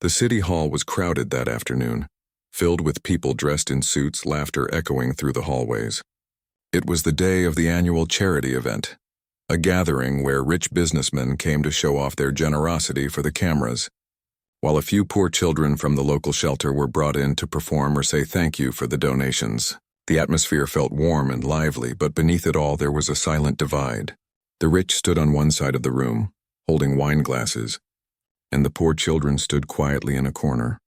The city hall was crowded that afternoon, filled with people dressed in suits, laughter echoing through the hallways. It was the day of the annual charity event, a gathering where rich businessmen came to show off their generosity for the cameras, while a few poor children from the local shelter were brought in to perform or say thank you for the donations. The atmosphere felt warm and lively, but beneath it all there was a silent divide. The rich stood on one side of the room, holding wine glasses, and the poor children stood quietly in a corner,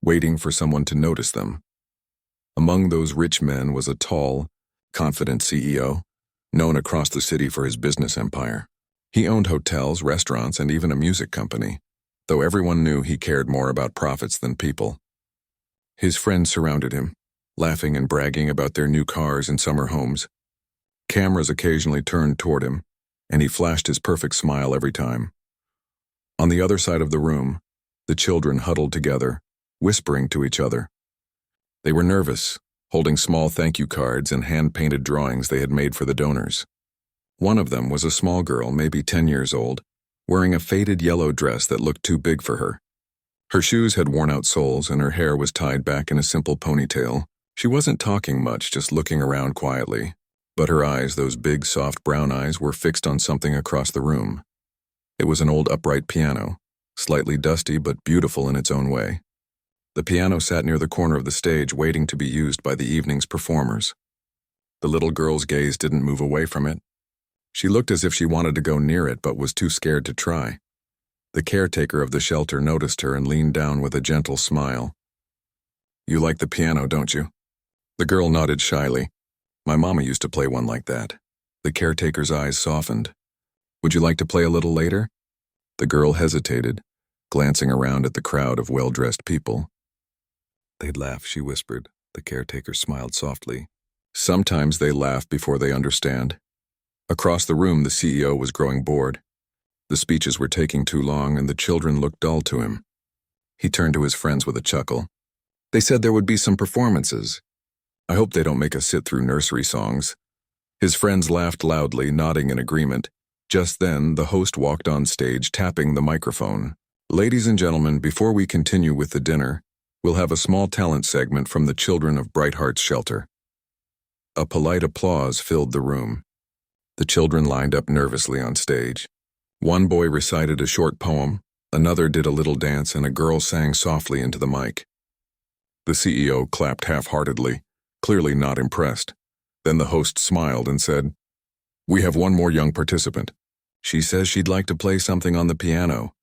waiting for someone to notice them. Among those rich men was a tall, confident CEO, known across the city for his business empire. He owned hotels, restaurants, and even a music company, though everyone knew he cared more about profits than people. His friends surrounded him, laughing and bragging about their new cars and summer homes. Cameras occasionally turned toward him, and he flashed his perfect smile every time. On the other side of the room, the children huddled together, whispering to each other. They were nervous, holding small thank you cards and hand-painted drawings they had made for the donors. One of them was a small girl, maybe 10 years old, wearing a faded yellow dress that looked too big for her. Her shoes had worn-out soles, and her hair was tied back in a simple ponytail. She wasn't talking much, just looking around quietly, but her eyes, those big, soft brown eyes, were fixed on something across the room. It was an old upright piano, slightly dusty but beautiful in its own way. The piano sat near the corner of the stage, waiting to be used by the evening's performers. The little girl's gaze didn't move away from it. She looked as if she wanted to go near it but was too scared to try. The caretaker of the shelter noticed her and leaned down with a gentle smile. "You like the piano, don't you?" The girl nodded shyly. "My mama used to play one like that." The caretaker's eyes softened. "Would you like to play a little later?" The girl hesitated, glancing around at the crowd of well-dressed people. "They'd laugh," she whispered. The caretaker smiled softly. "Sometimes they laugh before they understand." Across the room, the CEO was growing bored. The speeches were taking too long, and the children looked dull to him. He turned to his friends with a chuckle. "They said there would be some performances. I hope they don't make us sit through nursery songs." His friends laughed loudly, nodding in agreement. Just then, the host walked on stage, tapping the microphone. "Ladies and gentlemen, before we continue with the dinner, we'll have a small talent segment from the children of Bright Hearts Shelter." A polite applause filled the room. The children lined up nervously on stage. One boy recited a short poem, another did a little dance, and a girl sang softly into the mic. The CEO clapped half-heartedly, clearly not impressed. Then the host smiled and said, "We have one more young participant. She says she'd like to play something on the piano."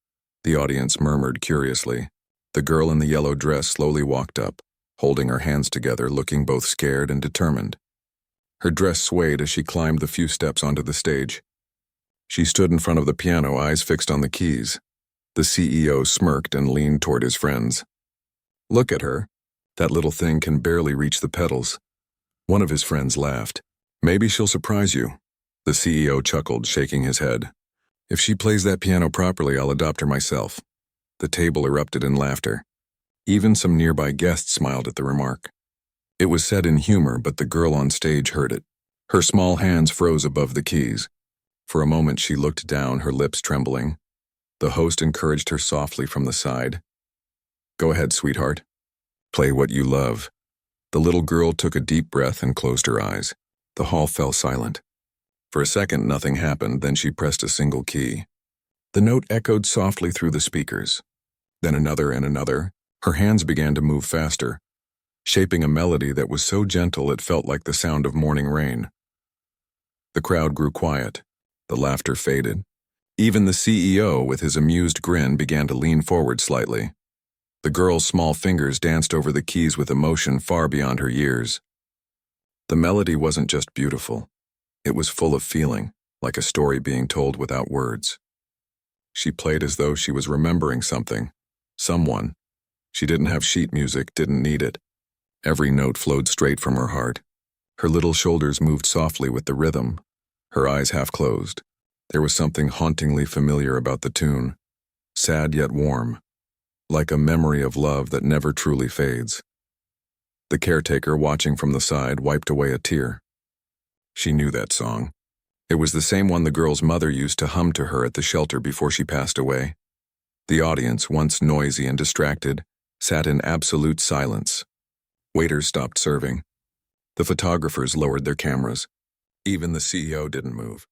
The audience murmured curiously. The girl in the yellow dress slowly walked up, holding her hands together, looking both scared and determined. Her dress swayed as she climbed the few steps onto the stage. She stood in front of the piano, eyes fixed on the keys. The CEO smirked and leaned toward his friends. "Look at her. That little thing can barely reach the pedals." One of his friends laughed. "Maybe she'll surprise you." The CEO chuckled, shaking his head. "If she plays that piano properly, I'll adopt her myself." The table erupted in laughter. Even some nearby guests smiled at the remark. It was said in humor, but the girl on stage heard it. Her small hands froze above the keys. For a moment she looked down, her lips trembling. The host encouraged her softly from the side. "Go ahead, sweetheart. Play what you love." The little girl took a deep breath and closed her eyes. The hall fell silent. For a second nothing happened, then she pressed a single key. The note echoed softly through the speakers. Then another and another. Her hands began to move faster, shaping a melody that was so gentle it felt like the sound of morning rain. The crowd grew quiet. The laughter faded. Even the CEO, with his amused grin, began to lean forward slightly. The girl's small fingers danced over the keys with emotion far beyond her years. The melody wasn't just beautiful. It was full of feeling, like a story being told without words. She played as though she was remembering something, someone. She didn't have sheet music, didn't need it. Every note flowed straight from her heart. Her little shoulders moved softly with the rhythm, her eyes half closed. There was something hauntingly familiar about the tune, sad yet warm, like a memory of love that never truly fades. The caretaker, watching from the side, wiped away a tear. She knew that song. It was the same one the girl's mother used to hum to her at the shelter before she passed away. The audience, once noisy and distracted, sat in absolute silence. Waiters stopped serving. The photographers lowered their cameras. Even the CEO didn't move.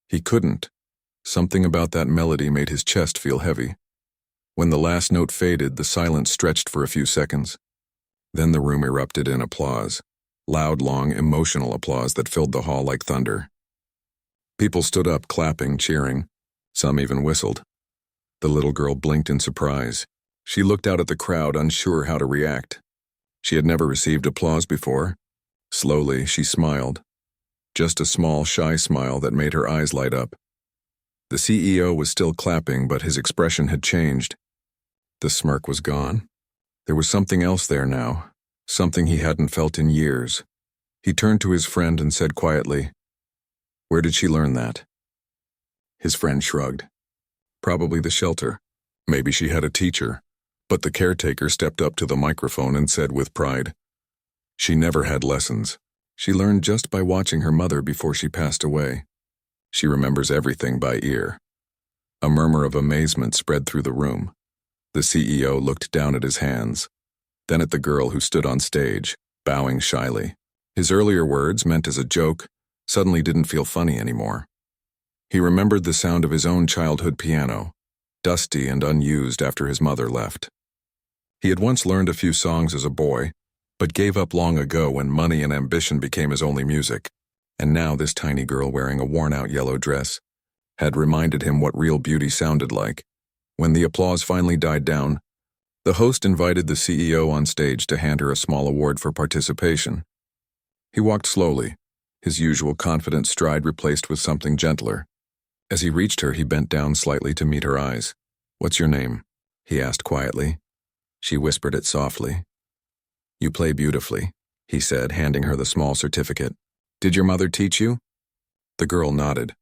He couldn't. Something about that melody made his chest feel heavy. When the last note faded, the silence stretched for a few seconds. Then the room erupted in applause. Loud, long, emotional applause that filled the hall like thunder. People stood up, clapping, cheering. Some even whistled. The little girl blinked in surprise. She looked out at the crowd, unsure how to react. She had never received applause before. Slowly, she smiled. Just a small, shy smile that made her eyes light up. The CEO was still clapping, but his expression had changed. The smirk was gone. There was something else there now, something he hadn't felt in years. He turned to his friend and said quietly, "Where did she learn that?" His friend shrugged. Probably the shelter. Maybe she had a teacher. But the caretaker stepped up to the microphone and said with pride, "She never had lessons. She learned just by watching her mother before she passed away. She remembers everything by ear." A murmur of amazement spread through the room. The CEO looked down at his hands, then at the girl who stood on stage, bowing shyly. His earlier words, meant as a joke, suddenly didn't feel funny anymore. He remembered the sound of his own childhood piano, dusty and unused after his mother left. He had once learned a few songs as a boy, but gave up long ago when money and ambition became his only music. And now this tiny girl wearing a worn-out yellow dress had reminded him what real beauty sounded like. When the applause finally died down, the host invited the CEO on stage to hand her a small award for participation. He walked slowly, his usual confident stride replaced with something gentler. As he reached her, he bent down slightly to meet her eyes. "What's your name?" he asked quietly. She whispered it softly. "You play beautifully," he said, handing her the small certificate. "Did your mother teach you?" The girl nodded.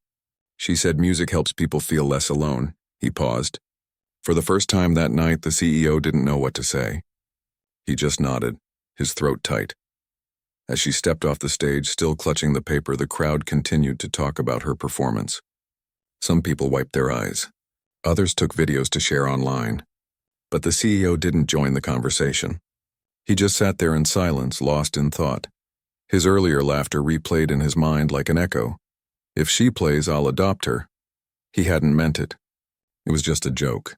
"She said music helps people feel less alone." He paused. For the first time that night, the CEO didn't know what to say. He just nodded, his throat tight. As she stepped off the stage, still clutching the paper, the crowd continued to talk about her performance. Some people wiped their eyes. Others took videos to share online. But the CEO didn't join the conversation. He just sat there in silence, lost in thought. His earlier laughter replayed in his mind like an echo. "If she plays, I'll adopt her." He hadn't meant it. It was just a joke.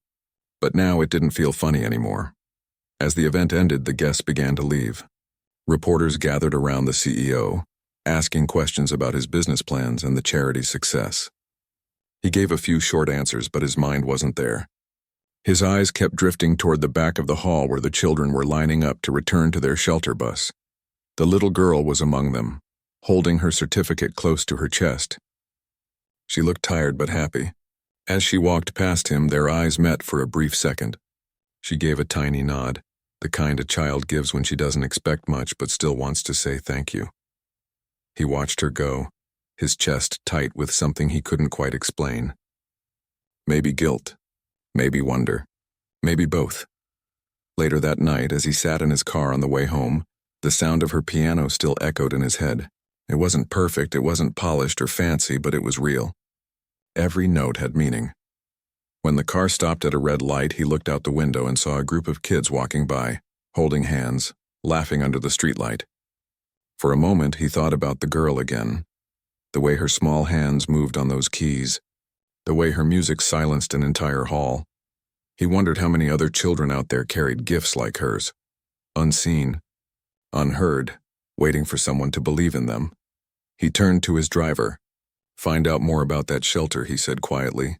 But now it didn't feel funny anymore. As the event ended, the guests began to leave. Reporters gathered around the CEO, asking questions about his business plans and the charity's success. He gave a few short answers, but his mind wasn't there. His eyes kept drifting toward the back of the hall where the children were lining up to return to their shelter bus. The little girl was among them, holding her certificate close to her chest. She looked tired but happy. As she walked past him, their eyes met for a brief second. She gave a tiny nod, the kind a child gives when she doesn't expect much but still wants to say thank you. He watched her go, his chest tight with something he couldn't quite explain. Maybe guilt, maybe wonder, maybe both. Later that night, as he sat in his car on the way home, the sound of her piano still echoed in his head. It wasn't perfect, it wasn't polished or fancy, but it was real. Every note had meaning. When the car stopped at a red light, he looked out the window and saw a group of kids walking by, holding hands, laughing under the streetlight. For a moment, he thought about the girl again. The way her small hands moved on those keys. The way her music silenced an entire hall. He wondered how many other children out there carried gifts like hers. Unseen, unheard, waiting for someone to believe in them. He turned to his driver. "Find out more about that shelter," he said quietly.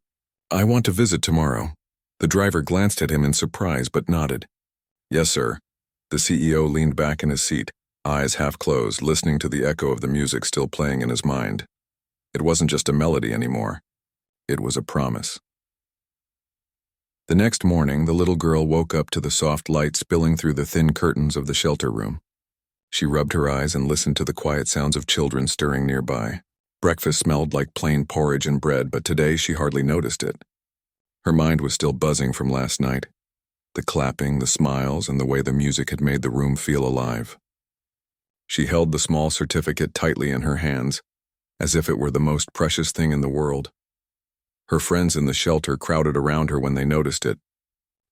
"I want to visit tomorrow." The driver glanced at him in surprise but nodded. "Yes, sir." The CEO leaned back in his seat, eyes half closed, listening to the echo of the music still playing in his mind. It wasn't just a melody anymore. It was a promise. The next morning, the little girl woke up to the soft light spilling through the thin curtains of the shelter room. She rubbed her eyes and listened to the quiet sounds of children stirring nearby. Breakfast smelled like plain porridge and bread, but today she hardly noticed it. Her mind was still buzzing from last night. The clapping, the smiles, and the way the music had made the room feel alive. She held the small certificate tightly in her hands, as if it were the most precious thing in the world. Her friends in the shelter crowded around her when they noticed it,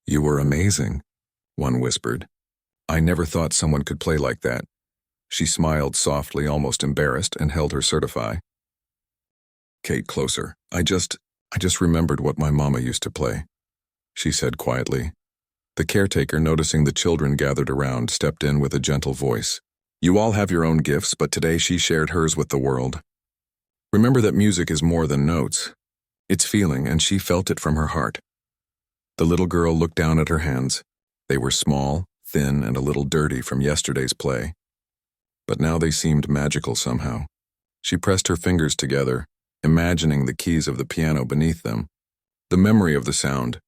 "You were amazing," one whispered. "I never thought someone could play like that." She smiled softly, almost embarrassed, and held her certify. Kate closer. I just remembered what my mama used to play," she said quietly. The caretaker, noticing the children gathered around, stepped in with a gentle voice. "You all have your own gifts, but today she shared hers with the world. Remember that music is more than notes. It's feeling, and she felt it from her heart." The little girl looked down at her hands. They were small, thin, and a little dirty from yesterday's play. But now they seemed magical somehow. She pressed her fingers together, imagining the keys of the piano beneath them. The memory of the sound,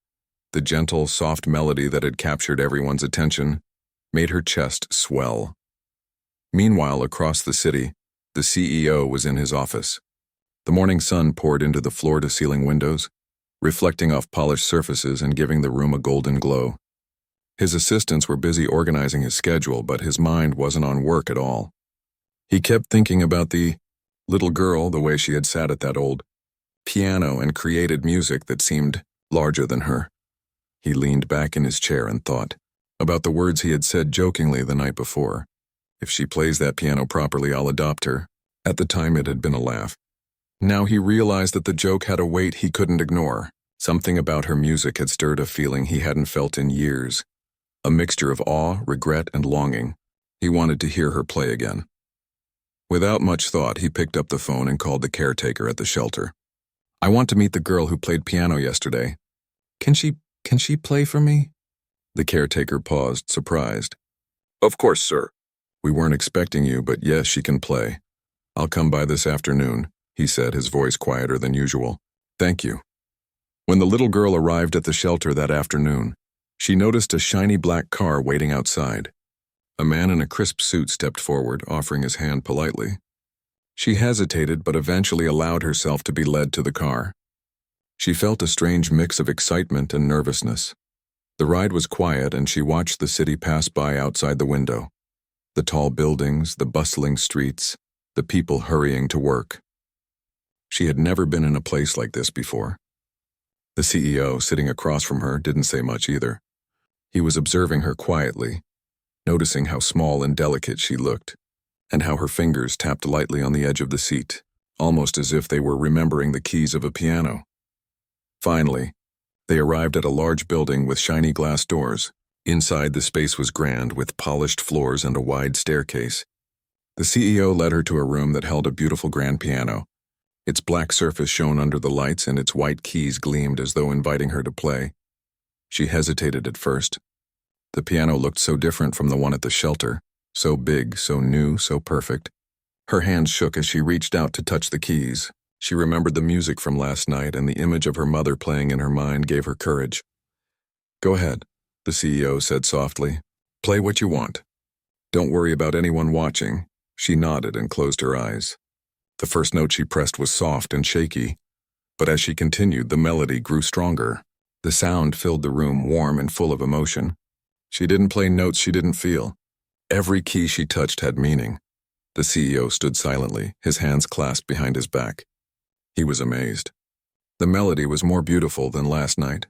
the gentle, soft melody that had captured everyone's attention, made her chest swell. Meanwhile, across the city, the CEO was in his office. The morning sun poured into the floor-to-ceiling windows, reflecting off polished surfaces and giving the room a golden glow. His assistants were busy organizing his schedule, but his mind wasn't on work at all. He kept thinking about the little girl, the way she had sat at that old piano and created music that seemed larger than her. He leaned back in his chair and thought about the words he had said jokingly the night before. "If she plays that piano properly, I'll adopt her." At the time, it had been a laugh. Now he realized that the joke had a weight he couldn't ignore. Something about her music had stirred a feeling he hadn't felt in years. A mixture of awe, regret, and longing. He wanted to hear her play again. Without much thought, he picked up the phone and called the caretaker at the shelter. "I want to meet the girl who played piano yesterday. Can she play for me?" The caretaker paused, surprised. "Of course, sir. We weren't expecting you, but yes, she can play. I'll come by this afternoon," he said, his voice quieter than usual. "Thank you." When the little girl arrived at the shelter that afternoon, she noticed a shiny black car waiting outside. A man in a crisp suit stepped forward, offering his hand politely. She hesitated, but eventually allowed herself to be led to the car. She felt a strange mix of excitement and nervousness. The ride was quiet, and she watched the city pass by outside the window. The tall buildings, the bustling streets, the people hurrying to work. She had never been in a place like this before. The CEO, sitting across from her, didn't say much either. He was observing her quietly, noticing how small and delicate she looked, and how her fingers tapped lightly on the edge of the seat, almost as if they were remembering the keys of a piano. Finally, they arrived at a large building with shiny glass doors. Inside, the space was grand, with polished floors and a wide staircase. The CEO led her to a room that held a beautiful grand piano. Its black surface shone under the lights, and its white keys gleamed as though inviting her to play. She hesitated at first. The piano looked so different from the one at the shelter, so big, so new, so perfect. Her hands shook as she reached out to touch the keys. She remembered the music from last night, and the image of her mother playing in her mind gave her courage. "Go ahead," the CEO said softly. "Play what you want. Don't worry about anyone watching." She nodded and closed her eyes. The first note she pressed was soft and shaky, but as she continued, the melody grew stronger. The sound filled the room, warm and full of emotion. She didn't play notes she didn't feel. Every key she touched had meaning. The CEO stood silently, his hands clasped behind his back. He was amazed. The melody was more beautiful than last night.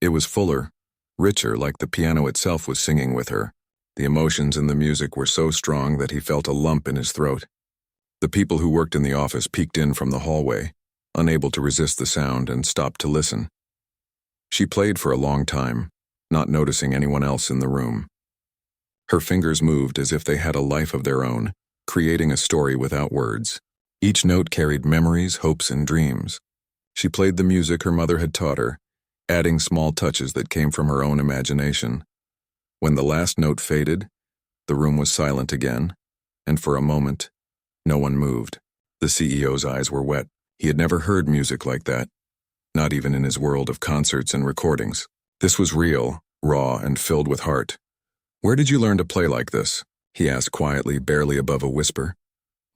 It was fuller, richer, like the piano itself was singing with her. The emotions in the music were so strong that he felt a lump in his throat. The people who worked in the office peeked in from the hallway, unable to resist the sound, and stopped to listen. She played for a long time, not noticing anyone else in the room. Her fingers moved as if they had a life of their own, creating a story without words. Each note carried memories, hopes, and dreams. She played the music her mother had taught her, adding small touches that came from her own imagination. When the last note faded, the room was silent again, and for a moment, no one moved. The CEO's eyes were wet. He had never heard music like that, not even in his world of concerts and recordings. This was real, raw, and filled with heart. "Where did you learn to play like this?" he asked quietly, barely above a whisper.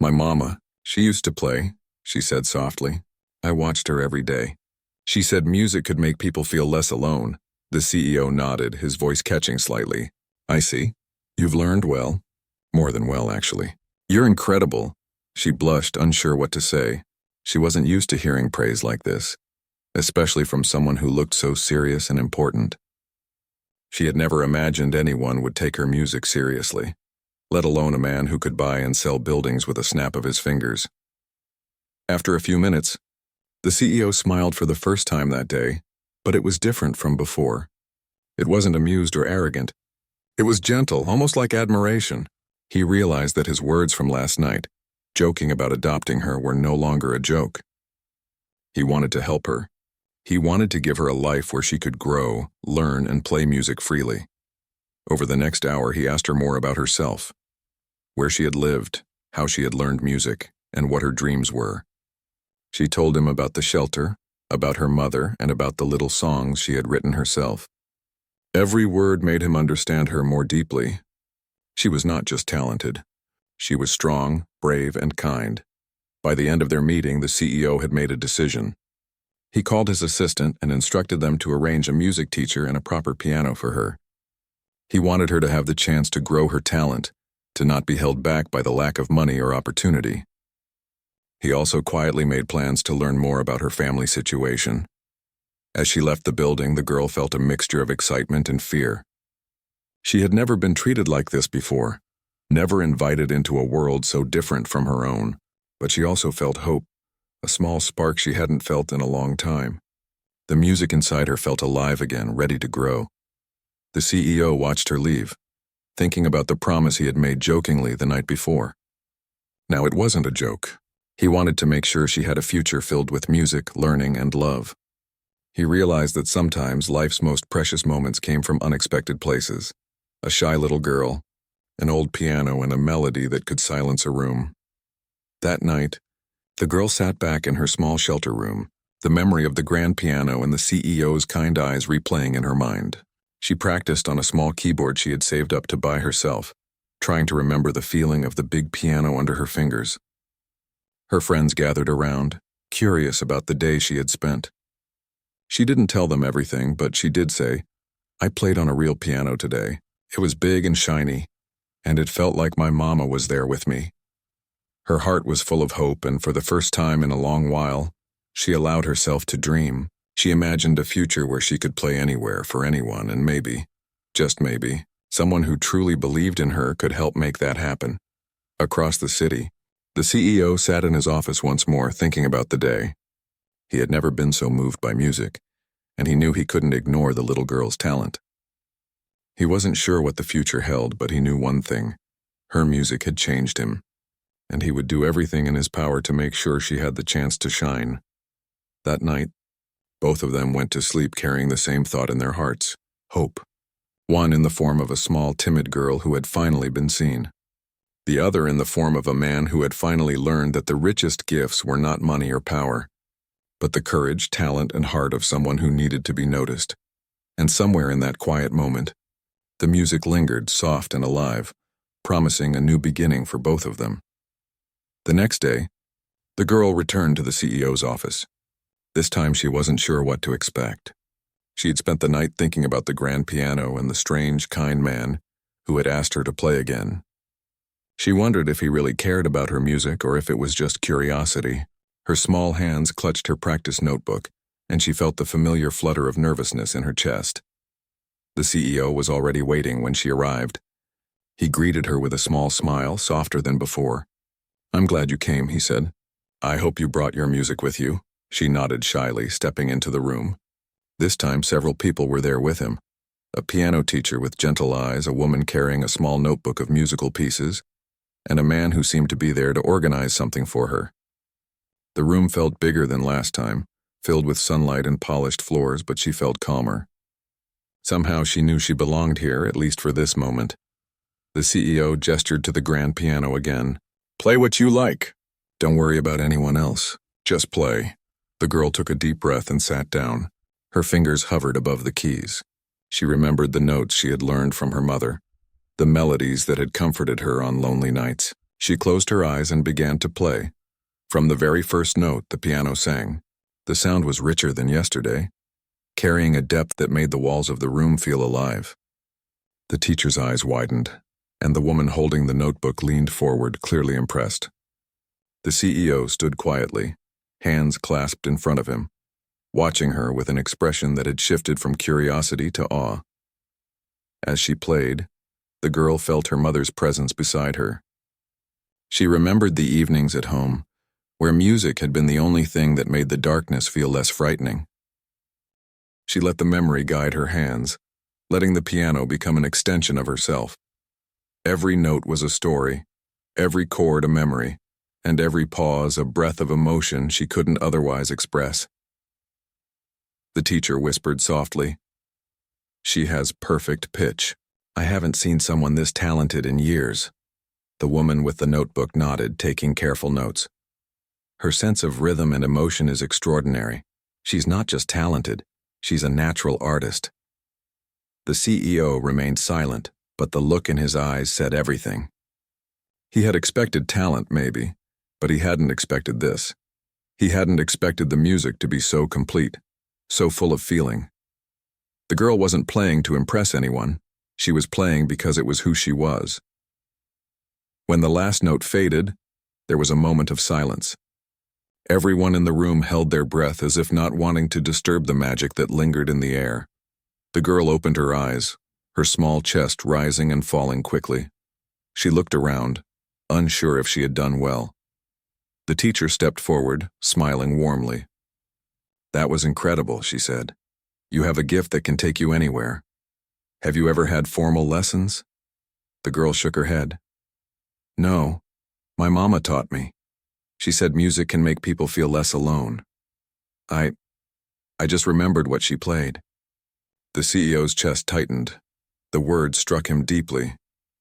"My mama. She used to play," she said softly. "I watched her every day. She said music could make people feel less alone." The CEO nodded, his voice catching slightly. "I see. You've learned well. More than well, actually. You're incredible." She blushed, unsure what to say. She wasn't used to hearing praise like this, especially from someone who looked so serious and important. She had never imagined anyone would take her music seriously, let alone a man who could buy and sell buildings with a snap of his fingers. After a few minutes, the CEO smiled for the first time that day, but it was different from before. It wasn't amused or arrogant. It was gentle, almost like admiration. He realized that his words from last night, joking about adopting her, were no longer a joke. He wanted to help her. He wanted to give her a life where she could grow, learn, and play music freely. Over the next hour, he asked her more about herself, where she had lived, how she had learned music, and what her dreams were. She told him about the shelter, about her mother, and about the little songs she had written herself. Every word made him understand her more deeply. She was not just talented. She was strong, brave, and kind. By the end of their meeting, the CEO had made a decision. He called his assistant and instructed them to arrange a music teacher and a proper piano for her. He wanted her to have the chance to grow her talent, to not be held back by the lack of money or opportunity. He also quietly made plans to learn more about her family situation. As she left the building, the girl felt a mixture of excitement and fear. She had never been treated like this before, never invited into a world so different from her own, but she also felt hope, a small spark she hadn't felt in a long time. The music inside her felt alive again, ready to grow. The CEO watched her leave, thinking about the promise he had made jokingly the night before. Now it wasn't a joke. He wanted to make sure she had a future filled with music, learning, and love. He realized that sometimes life's most precious moments came from unexpected places. A shy little girl, an old piano, and a melody that could silence a room. That night, the girl sat back in her small shelter room, the memory of the grand piano and the CEO's kind eyes replaying in her mind. She practiced on a small keyboard she had saved up to buy herself, trying to remember the feeling of the big piano under her fingers. Her friends gathered around, curious about the day she had spent. She didn't tell them everything, but she did say, "I played on a real piano today. It was big and shiny, and it felt like my mama was there with me." Her heart was full of hope, and for the first time in a long while, she allowed herself to dream. She imagined a future where she could play anywhere for anyone, and maybe, just maybe, someone who truly believed in her could help make that happen. Across the city, the CEO sat in his office once more, thinking about the day. He had never been so moved by music, and he knew he couldn't ignore the little girl's talent. He wasn't sure what the future held, but he knew one thing: her music had changed him, and he would do everything in his power to make sure she had the chance to shine. That night, both of them went to sleep carrying the same thought in their hearts: hope. One in the form of a small, timid girl who had finally been seen. The other in the form of a man who had finally learned that the richest gifts were not money or power, but the courage, talent, and heart of someone who needed to be noticed. And somewhere in that quiet moment, the music lingered, soft and alive, promising a new beginning for both of them. The next day, the girl returned to the CEO's office. This time she wasn't sure what to expect. She had spent the night thinking about the grand piano and the strange, kind man who had asked her to play again. She wondered if he really cared about her music or if it was just curiosity. Her small hands clutched her practice notebook, and she felt the familiar flutter of nervousness in her chest. The CEO was already waiting when she arrived. He greeted her with a small smile, softer than before. "I'm glad you came," he said. "I hope you brought your music with you." She nodded shyly, stepping into the room. This time several people were there with him. A piano teacher with gentle eyes, a woman carrying a small notebook of musical pieces, and a man who seemed to be there to organize something for her. The room felt bigger than last time, filled with sunlight and polished floors, but she felt calmer. Somehow she knew she belonged here, at least for this moment. The CEO gestured to the grand piano again. "Play what you like. Don't worry about anyone else. Just play." The girl took a deep breath and sat down. Her fingers hovered above the keys. She remembered the notes she had learned from her mother, the melodies that had comforted her on lonely nights. She closed her eyes and began to play. From the very first note, the piano sang. The sound was richer than yesterday, carrying a depth that made the walls of the room feel alive. The teacher's eyes widened, and the woman holding the notebook leaned forward, clearly impressed. The CEO stood quietly, hands clasped in front of him, watching her with an expression that had shifted from curiosity to awe. As she played, the girl felt her mother's presence beside her. She remembered the evenings at home, where music had been the only thing that made the darkness feel less frightening. She let the memory guide her hands, letting the piano become an extension of herself. Every note was a story, every chord a memory, and every pause a breath of emotion she couldn't otherwise express. The teacher whispered softly, "She has perfect pitch. I haven't seen someone this talented in years." The woman with the notebook nodded, taking careful notes. "Her sense of rhythm and emotion is extraordinary. She's not just talented, she's a natural artist." The CEO remained silent, but the look in his eyes said everything. He had expected talent, maybe, but he hadn't expected this. He hadn't expected the music to be so complete, so full of feeling. The girl wasn't playing to impress anyone. She was playing because it was who she was. When the last note faded, there was a moment of silence. Everyone in the room held their breath as if not wanting to disturb the magic that lingered in the air. The girl opened her eyes, her small chest rising and falling quickly. She looked around, unsure if she had done well. The teacher stepped forward, smiling warmly. "That was incredible," she said. "You have a gift that can take you anywhere. Have you ever had formal lessons?" The girl shook her head. "No, my mama taught me. She said music can make people feel less alone. I just remembered what she played." The CEO's chest tightened. The words struck him deeply.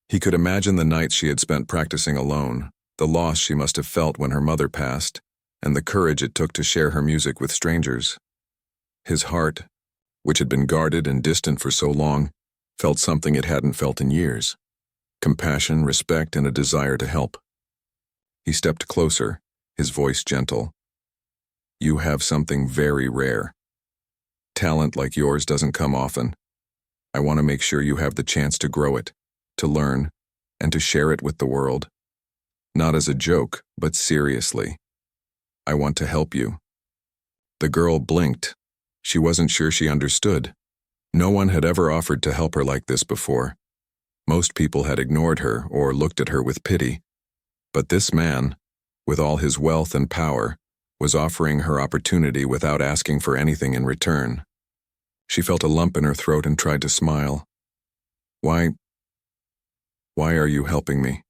He could imagine the nights she had spent practicing alone, the loss she must have felt when her mother passed, and the courage it took to share her music with strangers. His heart, which had been guarded and distant for so long, felt something it hadn't felt in years. Compassion, respect, and a desire to help. He stepped closer, his voice gentle. "You have something very rare. Talent like yours doesn't come often. I want to make sure you have the chance to grow it, to learn, and to share it with the world. Not as a joke, but seriously. I want to help you." The girl blinked. She wasn't sure she understood. No one had ever offered to help her like this before. Most people had ignored her or looked at her with pity. But this man, with all his wealth and power, was offering her opportunity without asking for anything in return. She felt a lump in her throat and tried to smile. Why are you helping me?"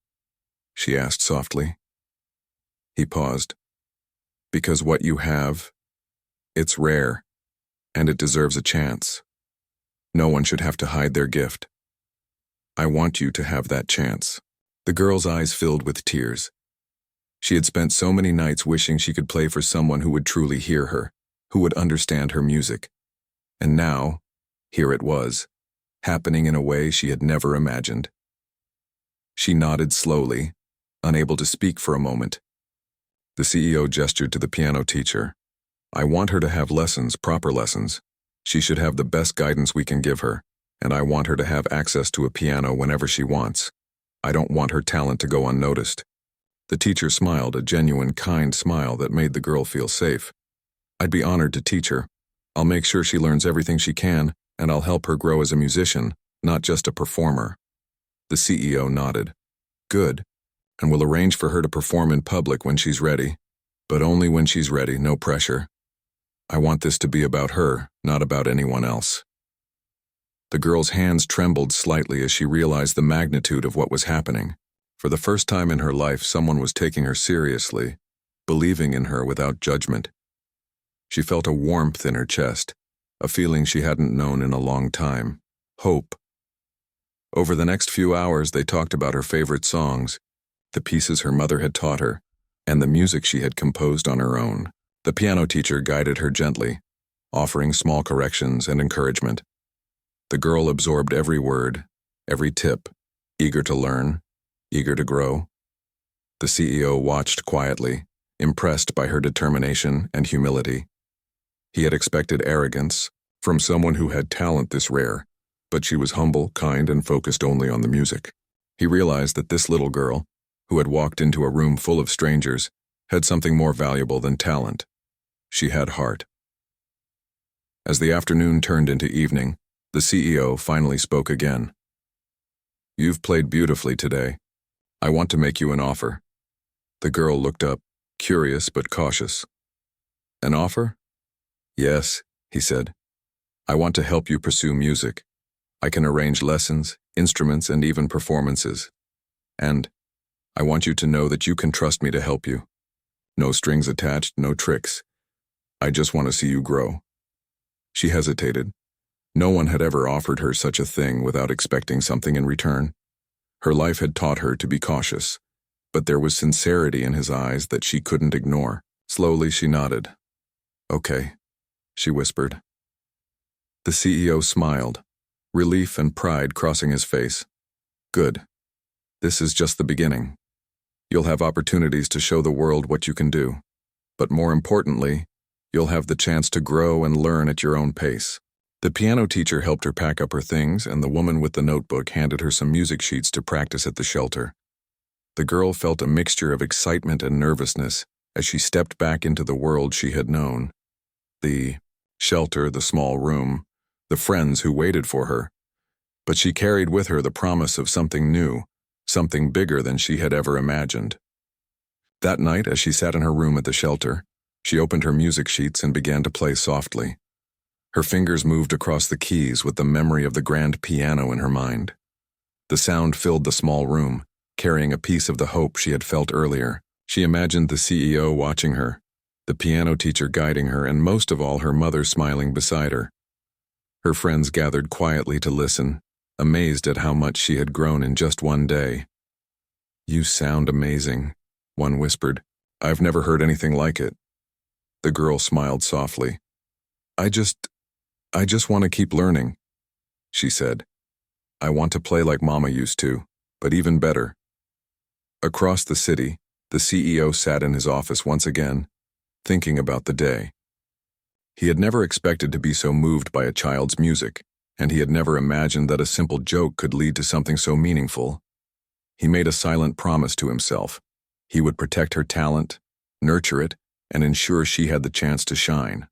she asked softly. He paused. "Because what you have, it's rare, and it deserves a chance. No one should have to hide their gift. I want you to have that chance." The girl's eyes filled with tears. She had spent so many nights wishing she could play for someone who would truly hear her, who would understand her music. And now, here it was, happening in a way she had never imagined. She nodded slowly, unable to speak for a moment. The CEO gestured to the piano teacher. "I want her to have lessons, proper lessons. She should have the best guidance we can give her, and I want her to have access to a piano whenever she wants. I don't want her talent to go unnoticed." The teacher smiled, a genuine, kind smile that made the girl feel safe. "I'd be honored to teach her. I'll make sure she learns everything she can, and I'll help her grow as a musician, not just a performer." The CEO nodded. "Good, and we'll arrange for her to perform in public when she's ready. But only when she's ready, no pressure. I want this to be about her, not about anyone else." The girl's hands trembled slightly as she realized the magnitude of what was happening. For the first time in her life, someone was taking her seriously, believing in her without judgment. She felt a warmth in her chest, a feeling she hadn't known in a long time. Hope. Over the next few hours, they talked about her favorite songs, the pieces her mother had taught her, and the music she had composed on her own. The piano teacher guided her gently, offering small corrections and encouragement. The girl absorbed every word, every tip, eager to learn, eager to grow. The CEO watched quietly, impressed by her determination and humility. He had expected arrogance from someone who had talent this rare, but she was humble, kind, and focused only on the music. He realized that this little girl, who had walked into a room full of strangers, had something more valuable than talent. She had heart. As the afternoon turned into evening, the CEO finally spoke again. You've played beautifully today. I want to make you an offer." The girl looked up, curious but cautious. "An offer?" "Yes," he said. "I want to help you pursue music. I can arrange lessons, instruments, and even performances. And I want you to know that you can trust me to help you. No strings attached, no tricks. I just want to see you grow." She hesitated. No one had ever offered her such a thing without expecting something in return. Her life had taught her to be cautious, but there was sincerity in his eyes that she couldn't ignore. Slowly she nodded. "Okay," she whispered. The CEO smiled, relief and pride crossing his face. "Good. This is just the beginning. You'll have opportunities to show the world what you can do. But more importantly, you'll have the chance to grow and learn at your own pace." The piano teacher helped her pack up her things, and the woman with the notebook handed her some music sheets to practice at the shelter. The girl felt a mixture of excitement and nervousness as she stepped back into the world she had known. The shelter, the small room, the friends who waited for her. But she carried with her the promise of something new, something bigger than she had ever imagined. That night, as she sat in her room at the shelter, she opened her music sheets and began to play softly. Her fingers moved across the keys with the memory of the grand piano in her mind. The sound filled the small room, carrying a piece of the hope she had felt earlier. She imagined the CEO watching her, the piano teacher guiding her, and most of all, her mother smiling beside her. Her friends gathered quietly to listen, amazed at how much she had grown in just one day. "You sound amazing," one whispered. "I've never heard anything like it." The girl smiled softly. I just want to keep learning," she said. "I want to play like Mama used to, but even better." Across the city, the CEO sat in his office once again, thinking about the day. He had never expected to be so moved by a child's music, and he had never imagined that a simple joke could lead to something so meaningful. He made a silent promise to himself. He would protect her talent, nurture it, and ensure she had the chance to shine.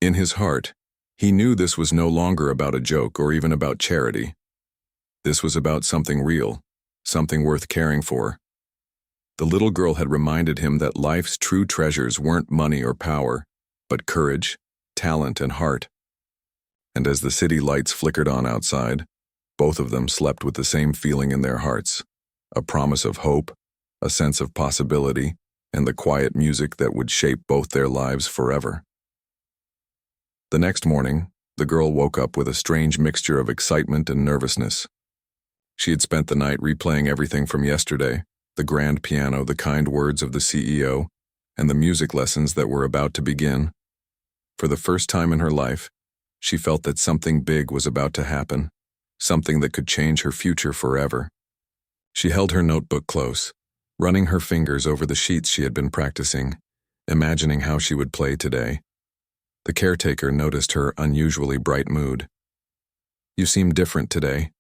In his heart, he knew this was no longer about a joke or even about charity. This was about something real, something worth caring for. The little girl had reminded him that life's true treasures weren't money or power, but courage, talent, and heart. And as the city lights flickered on outside, both of them slept with the same feeling in their hearts, a promise of hope, a sense of possibility, and the quiet music that would shape both their lives forever. The next morning, the girl woke up with a strange mixture of excitement and nervousness. She had spent the night replaying everything from yesterday, the grand piano, the kind words of the CEO, and the music lessons that were about to begin. For the first time in her life, she felt that something big was about to happen, something that could change her future forever. She held her notebook close, running her fingers over the sheets she had been practicing, imagining how she would play today. The caretaker noticed her unusually bright mood. "You seem different today,"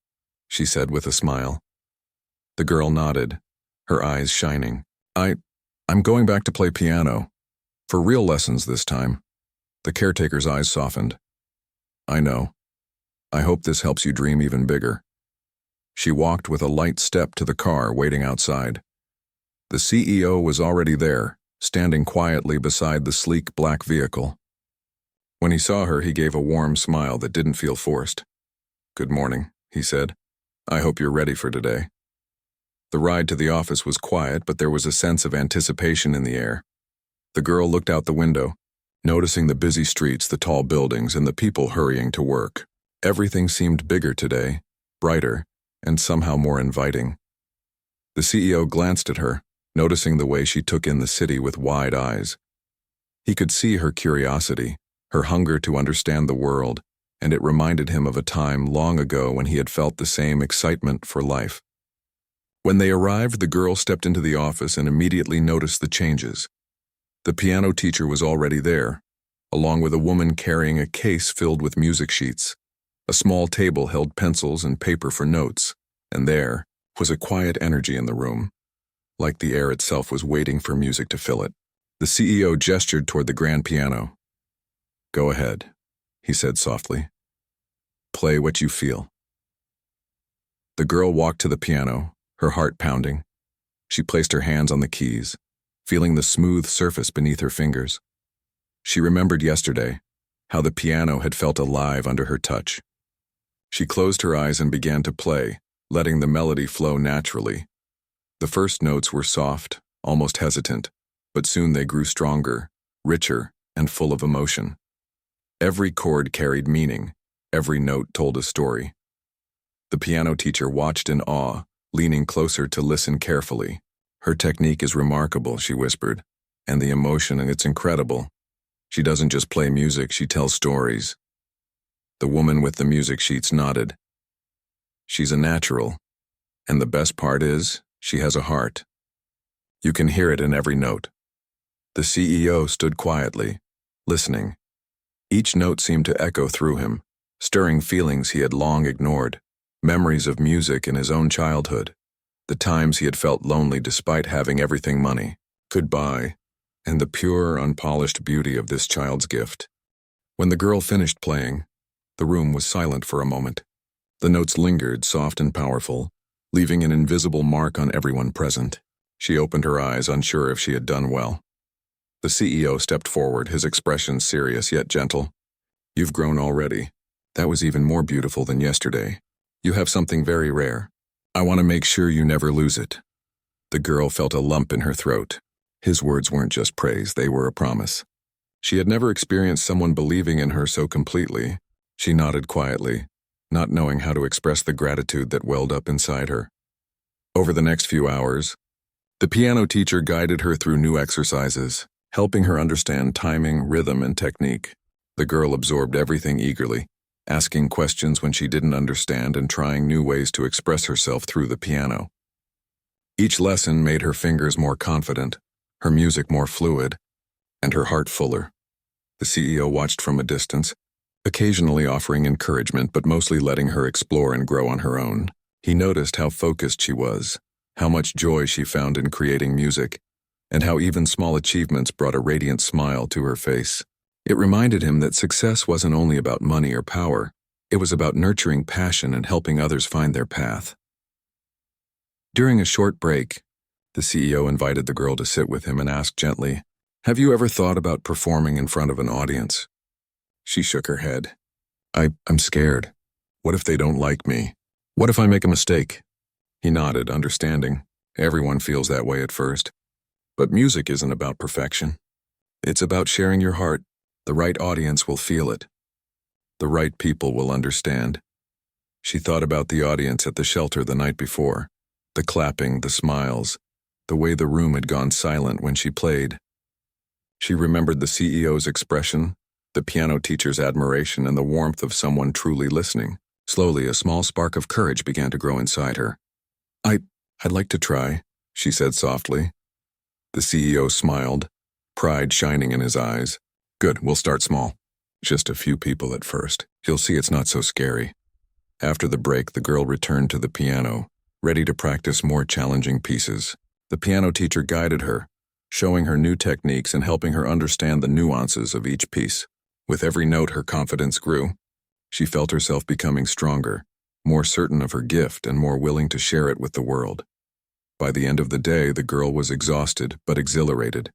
she said with a smile. The girl nodded, her eyes shining. I'm going back to play piano. For real lessons this time." The caretaker's eyes softened. "I know. I hope this helps you dream even bigger." She walked with a light step to the car waiting outside. The CEO was already there, standing quietly beside the sleek black vehicle. When he saw her, he gave a warm smile that didn't feel forced. "Good morning," he said. "I hope you're ready for today." The ride to the office was quiet, but there was a sense of anticipation in the air. The girl looked out the window, noticing the busy streets, the tall buildings, and the people hurrying to work. Everything seemed bigger today, brighter, and somehow more inviting. The CEO glanced at her, noticing the way she took in the city with wide eyes. He could see her curiosity, her hunger to understand the world, and it reminded him of a time long ago when he had felt the same excitement for life. When they arrived, the girl stepped into the office and immediately noticed the changes. The piano teacher was already there, along with a woman carrying a case filled with music sheets. A small table held pencils and paper for notes, and there was a quiet energy in the room, like the air itself was waiting for music to fill it. The CEO gestured toward the grand piano. "Go ahead," he said softly. "Play what you feel." The girl walked to the piano, her heart pounding. She placed her hands on the keys, feeling the smooth surface beneath her fingers. She remembered yesterday, how the piano had felt alive under her touch. She closed her eyes and began to play, letting the melody flow naturally. The first notes were soft, almost hesitant, but soon they grew stronger, richer, and full of emotion. Every chord carried meaning, every note told a story. The piano teacher watched in awe, leaning closer to listen carefully. "Her technique is remarkable," she whispered, "and the emotion, and it's incredible. She doesn't just play music, she tells stories." The woman with the music sheets nodded. "She's a natural, and the best part is, she has a heart. You can hear it in every note." The CEO stood quietly, listening. Each note seemed to echo through him, stirring feelings he had long ignored, memories of music in his own childhood, the times he had felt lonely despite having everything money could buy, and the pure, unpolished beauty of this child's gift. When the girl finished playing, the room was silent for a moment. The notes lingered, soft and powerful, leaving an invisible mark on everyone present. She opened her eyes, unsure if she had done well. The CEO stepped forward, his expression serious yet gentle. "You've grown already. That was even more beautiful than yesterday. You have something very rare. I want to make sure you never lose it." The girl felt a lump in her throat. His words weren't just praise, they were a promise. She had never experienced someone believing in her so completely. She nodded quietly, not knowing how to express the gratitude that welled up inside her. Over the next few hours, the piano teacher guided her through new exercises, helping her understand timing, rhythm, and technique. The girl absorbed everything eagerly, asking questions when she didn't understand and trying new ways to express herself through the piano. Each lesson made her fingers more confident, her music more fluid, and her heart fuller. The CEO watched from a distance, occasionally offering encouragement but mostly letting her explore and grow on her own. He noticed how focused she was, how much joy she found in creating music, and how even small achievements brought a radiant smile to her face. It reminded him that success wasn't only about money or power, it was about nurturing passion and helping others find their path. During a short break, the CEO invited the girl to sit with him and asked gently, "Have you ever thought about performing in front of an audience?" She shook her head. I'm scared. What if they don't like me? What if I make a mistake?" He nodded, understanding. Everyone feels that way at first. But music isn't about perfection. It's about sharing your heart. The right audience will feel it. The right people will understand. She thought about the audience at the shelter the night before, the clapping, the smiles, the way the room had gone silent when she played. She remembered the CEO's expression, the piano teacher's admiration, and the warmth of someone truly listening. Slowly, a small spark of courage began to grow inside her. I'd like to try," she said softly. The CEO smiled, pride shining in his eyes. "Good, we'll start small. Just a few people at first. You'll see it's not so scary." After the break, the girl returned to the piano, ready to practice more challenging pieces. The piano teacher guided her, showing her new techniques and helping her understand the nuances of each piece. With every note, her confidence grew. She felt herself becoming stronger, more certain of her gift and more willing to share it with the world. By the end of the day, the girl was exhausted but exhilarated.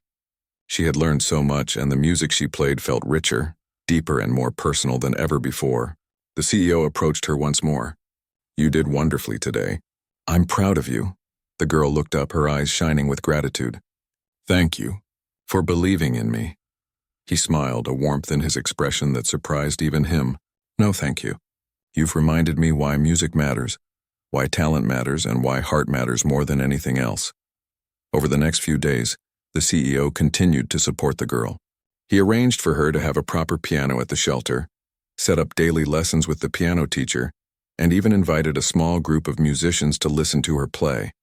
She had learned so much, and the music she played felt richer, deeper, and more personal than ever before. The CEO approached her once more. "You did wonderfully today. I'm proud of you." The girl looked up, her eyes shining with gratitude. "Thank you for believing in me." He smiled, a warmth in his expression that surprised even him. "No, thank you. You've reminded me why music matters, why talent matters, and why heart matters more than anything else." Over the next few days, the CEO continued to support the girl. He arranged for her to have a proper piano at the shelter, set up daily lessons with the piano teacher, and even invited a small group of musicians to listen to her play.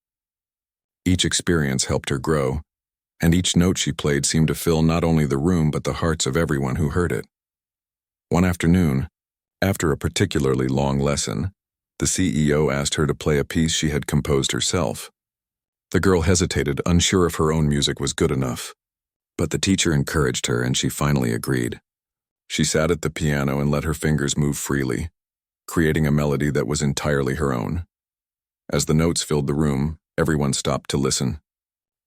Each experience helped her grow, and each note she played seemed to fill not only the room but the hearts of everyone who heard it. One afternoon, after a particularly long lesson, the CEO asked her to play a piece she had composed herself. The girl hesitated, unsure if her own music was good enough. But the teacher encouraged her, and she finally agreed. She sat at the piano and let her fingers move freely, creating a melody that was entirely her own. As the notes filled the room, everyone stopped to listen.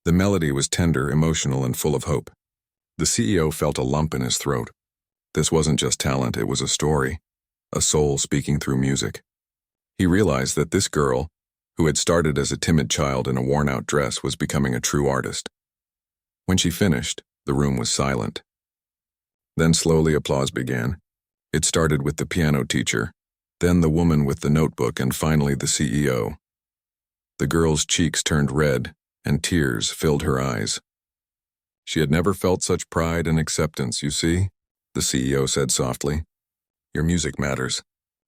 The melody was tender, emotional, and full of hope. The CEO felt a lump in his throat. This wasn't just talent, it was a story, a soul speaking through music. He realized that this girl, who had started as a timid child in a worn-out dress, was becoming a true artist. When she finished, the room was silent. Then slowly applause began. It started with the piano teacher, then the woman with the notebook, and finally the CEO. The girl's cheeks turned red, and tears filled her eyes. She had never felt such pride and acceptance, you see, the CEO said softly. Your music matters.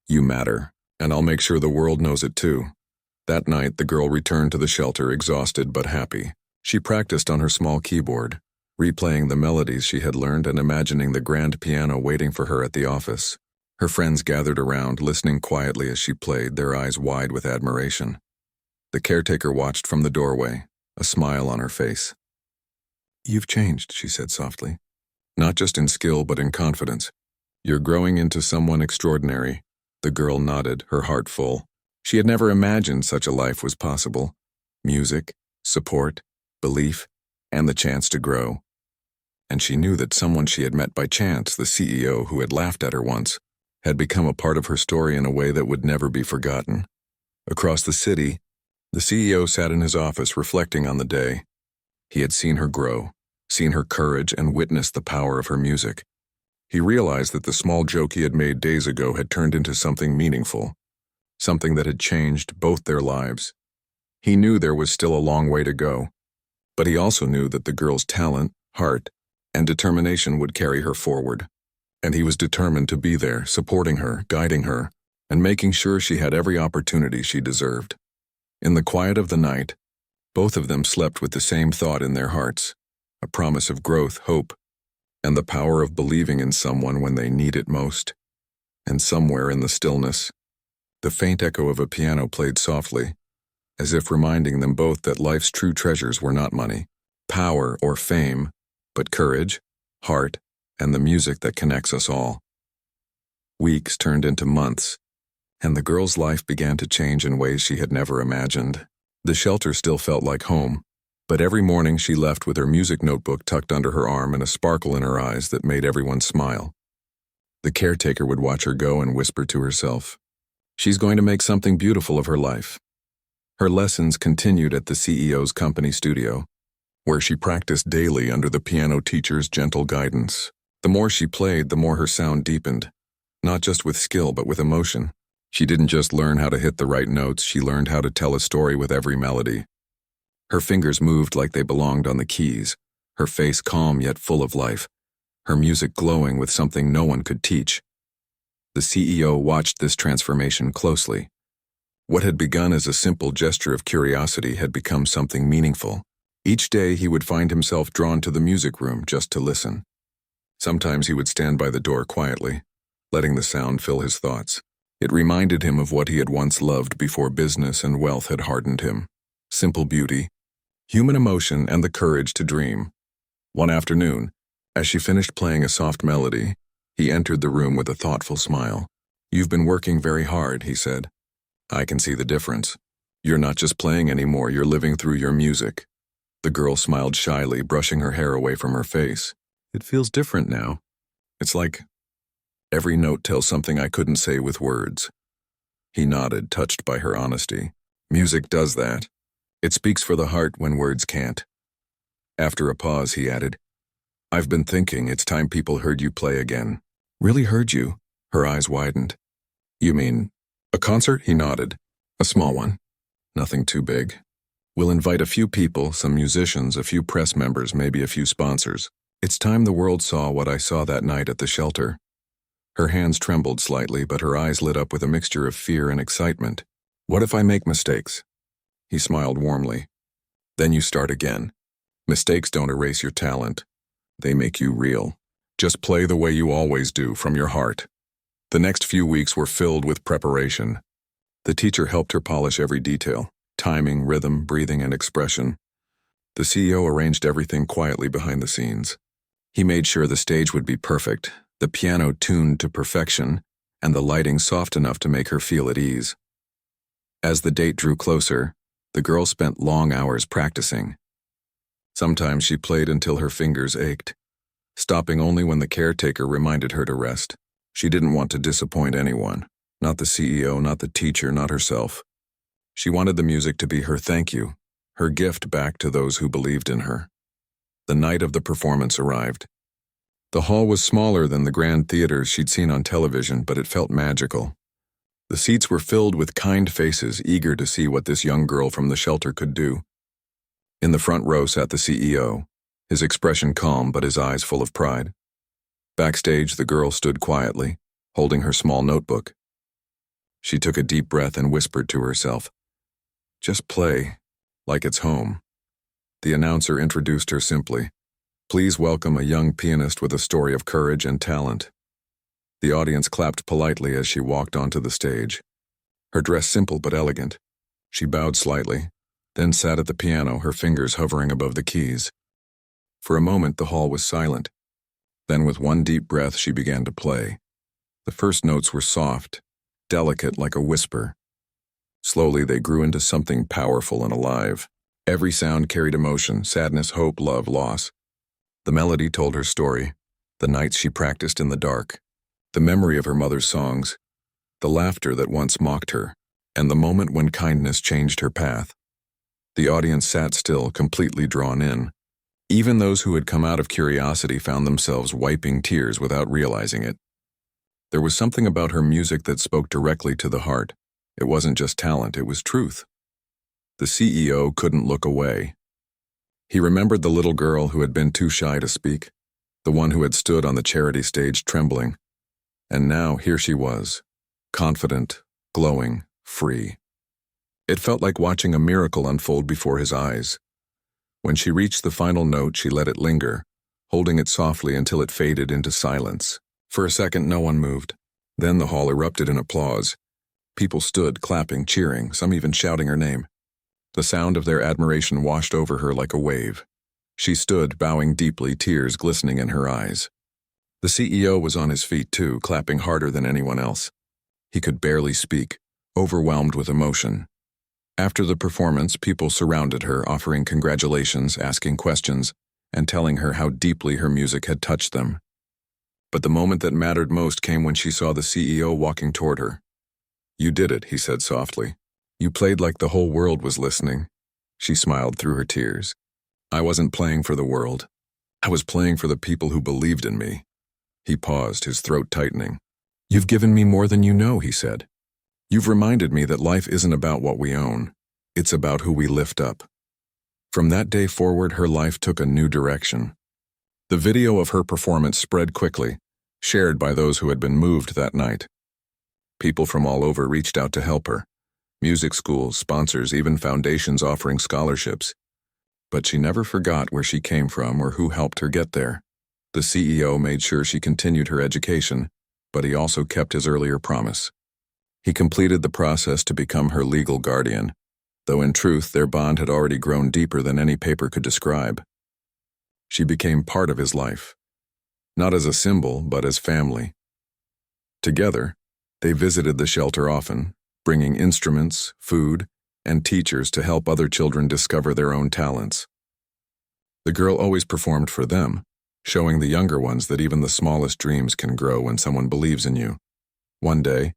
You matter, and I'll make sure the world knows it too. That night, the girl returned to the shelter exhausted but happy. She practiced on her small keyboard, replaying the melodies she had learned and imagining the grand piano waiting for her at the office. Her friends gathered around, listening quietly as she played, their eyes wide with admiration. The caretaker watched from the doorway, a smile on her face. You've changed, she said softly. Not just in skill, but in confidence. You're growing into someone extraordinary. The girl nodded, her heart full. She had never imagined such a life was possible. Music, support, belief, and the chance to grow. And she knew that someone she had met by chance, the CEO who had laughed at her once, had become a part of her story in a way that would never be forgotten. Across the city, the CEO sat in his office reflecting on the day. He had seen her grow, seen her courage, and witnessed the power of her music. He realized that the small joke he had made days ago had turned into something meaningful, something that had changed both their lives. He knew there was still a long way to go, but he also knew that the girl's talent, heart, and determination would carry her forward. And he was determined to be there, supporting her, guiding her, and making sure she had every opportunity she deserved. In the quiet of the night, both of them slept with the same thought in their hearts, a promise of growth, hope, and the power of believing in someone when they need it most. And somewhere in the stillness, the faint echo of a piano played softly, as if reminding them both that life's true treasures were not money, power, or fame, but courage, heart, and the music that connects us all. Weeks turned into months, and the girl's life began to change in ways she had never imagined. The shelter still felt like home, but every morning she left with her music notebook tucked under her arm and a sparkle in her eyes that made everyone smile. The caretaker would watch her go and whisper to herself, "She's going to make something beautiful of her life." Her lessons continued at the CEO's company studio, where she practiced daily under the piano teacher's gentle guidance. The more she played, the more her sound deepened, not just with skill but with emotion. She didn't just learn how to hit the right notes, she learned how to tell a story with every melody. Her fingers moved like they belonged on the keys, her face calm yet full of life, her music glowing with something no one could teach. The CEO watched this transformation closely. What had begun as a simple gesture of curiosity had become something meaningful. Each day he would find himself drawn to the music room just to listen. Sometimes he would stand by the door quietly, letting the sound fill his thoughts. It reminded him of what he had once loved before business and wealth had hardened him. Simple beauty, human emotion, and the courage to dream. One afternoon, as she finished playing a soft melody, he entered the room with a thoughtful smile. "You've been working very hard," he said. "I can see the difference. You're not just playing anymore, you're living through your music." The girl smiled shyly, brushing her hair away from her face. "It feels different now. It's like every note tells something I couldn't say with words." He nodded, touched by her honesty. "Music does that. It speaks for the heart when words can't." After a pause, he added, "I've been thinking it's time people heard you play again." "Really heard you?" Her eyes widened. "You mean a concert?" He nodded. "A small one. Nothing too big. We'll invite a few people, some musicians, a few press members, maybe a few sponsors. It's time the world saw what I saw that night at the shelter." Her hands trembled slightly, but her eyes lit up with a mixture of fear and excitement. "What if I make mistakes?" He smiled warmly. "Then you start again. Mistakes don't erase your talent. They make you real. Just play the way you always do, from your heart." The next few weeks were filled with preparation. The teacher helped her polish every detail, timing, rhythm, breathing, and expression. The CEO arranged everything quietly behind the scenes. He made sure the stage would be perfect, the piano tuned to perfection, and the lighting soft enough to make her feel at ease. As the date drew closer, the girl spent long hours practicing. Sometimes she played until her fingers ached, stopping only when the caretaker reminded her to rest. She didn't want to disappoint anyone, not the CEO, not the teacher, not herself. She wanted the music to be her thank you, her gift back to those who believed in her. The night of the performance arrived. The hall was smaller than the grand theaters she'd seen on television, but it felt magical. The seats were filled with kind faces eager to see what this young girl from the shelter could do. In the front row sat the CEO, his expression calm but his eyes full of pride. Backstage, the girl stood quietly, holding her small notebook. She took a deep breath and whispered to herself, "Just play, like it's home." The announcer introduced her simply, "Please welcome a young pianist with a story of courage and talent." The audience clapped politely as she walked onto the stage. Her dress simple but elegant. She bowed slightly, then sat at the piano, her fingers hovering above the keys. For a moment, the hall was silent. Then with one deep breath, she began to play. The first notes were soft, delicate like a whisper. Slowly, they grew into something powerful and alive. Every sound carried emotion, sadness, hope, love, loss. The melody told her story, the nights she practiced in the dark, the memory of her mother's songs, the laughter that once mocked her, and the moment when kindness changed her path. The audience sat still, completely drawn in. Even those who had come out of curiosity found themselves wiping tears without realizing it. There was something about her music that spoke directly to the heart. It wasn't just talent, it was truth. The CEO couldn't look away. He remembered the little girl who had been too shy to speak, the one who had stood on the charity stage trembling. And now here she was, confident, glowing, free. It felt like watching a miracle unfold before his eyes. When she reached the final note, she let it linger, holding it softly until it faded into silence. For a second, no one moved. Then the hall erupted in applause. People stood, clapping, cheering, some even shouting her name. The sound of their admiration washed over her like a wave. She stood, bowing deeply, tears glistening in her eyes. The CEO was on his feet too, clapping harder than anyone else. He could barely speak, overwhelmed with emotion. After the performance, people surrounded her, offering congratulations, asking questions, and telling her how deeply her music had touched them. But the moment that mattered most came when she saw the CEO walking toward her. "You did it," he said softly. "You played like the whole world was listening." She smiled through her tears. "I wasn't playing for the world. I was playing for the people who believed in me." He paused, his throat tightening. "You've given me more than you know," he said. "You've reminded me that life isn't about what we own. It's about who we lift up." From that day forward, her life took a new direction. The video of her performance spread quickly, shared by those who had been moved that night. People from all over reached out to help her. Music schools, sponsors, even foundations offering scholarships. But she never forgot where she came from or who helped her get there. The CEO made sure she continued her education, but he also kept his earlier promise. He completed the process to become her legal guardian, though in truth their bond had already grown deeper than any paper could describe. She became part of his life, not as a symbol, but as family. Together, they visited the shelter often, bringing instruments, food, and teachers to help other children discover their own talents. The girl always performed for them, showing the younger ones that even the smallest dreams can grow when someone believes in you. One day,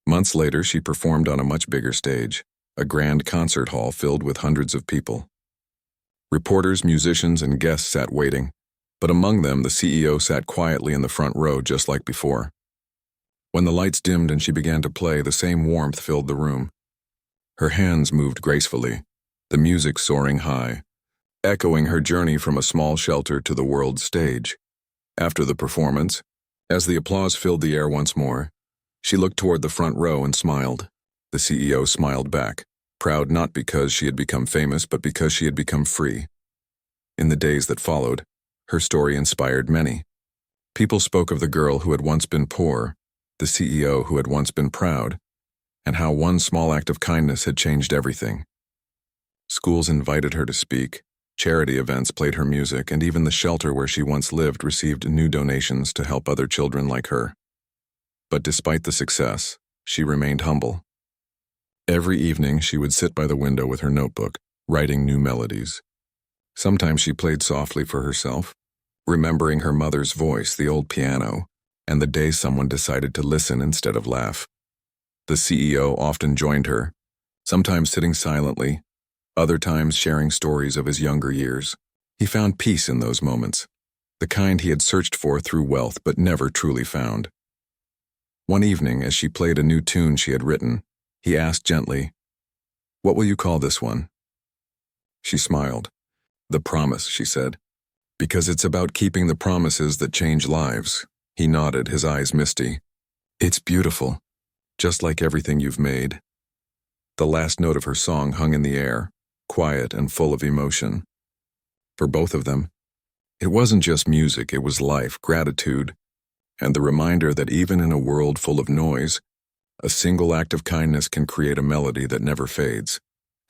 months later, she performed on a much bigger stage, a grand concert hall filled with hundreds of people. Reporters, musicians, and guests sat waiting, but among them the CEO sat quietly in the front row just like before. When the lights dimmed and she began to play, the same warmth filled the room. Her hands moved gracefully, the music soaring high, echoing her journey from a small shelter to the world stage. After the performance, as the applause filled the air once more, she looked toward the front row and smiled. The CEO smiled back, proud not because she had become famous, but because she had become free. In the days that followed, her story inspired many. People spoke of the girl who had once been poor, the CEO who had once been proud, and how one small act of kindness had changed everything. Schools invited her to speak, charity events played her music, and even the shelter where she once lived received new donations to help other children like her. But despite the success, she remained humble. Every evening she would sit by the window with her notebook, writing new melodies. Sometimes she played softly for herself, remembering her mother's voice, the old piano, and the day someone decided to listen instead of laugh. The CEO often joined her, sometimes sitting silently, other times sharing stories of his younger years. He found peace in those moments, the kind he had searched for through wealth but never truly found. One evening, as she played a new tune she had written, he asked gently, "What will you call this one?" She smiled. "The Promise," she said. "Because it's about keeping the promises that change lives." He nodded, his eyes misty. "It's beautiful, just like everything you've made." The last note of her song hung in the air, quiet and full of emotion. For both of them, it wasn't just music, it was life, gratitude, and the reminder that even in a world full of noise, a single act of kindness can create a melody that never fades.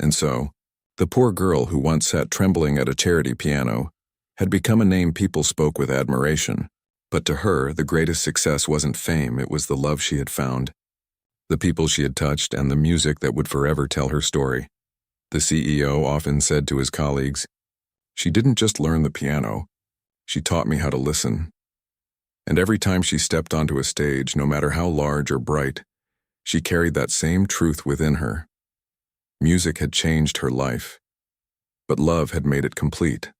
And so, the poor girl who once sat trembling at a charity piano had become a name people spoke with admiration. But to her, the greatest success wasn't fame, it was the love she had found, the people she had touched, and the music that would forever tell her story. The CEO often said to his colleagues, "She didn't just learn the piano, she taught me how to listen." And every time she stepped onto a stage, no matter how large or bright, she carried that same truth within her. Music had changed her life, but love had made it complete.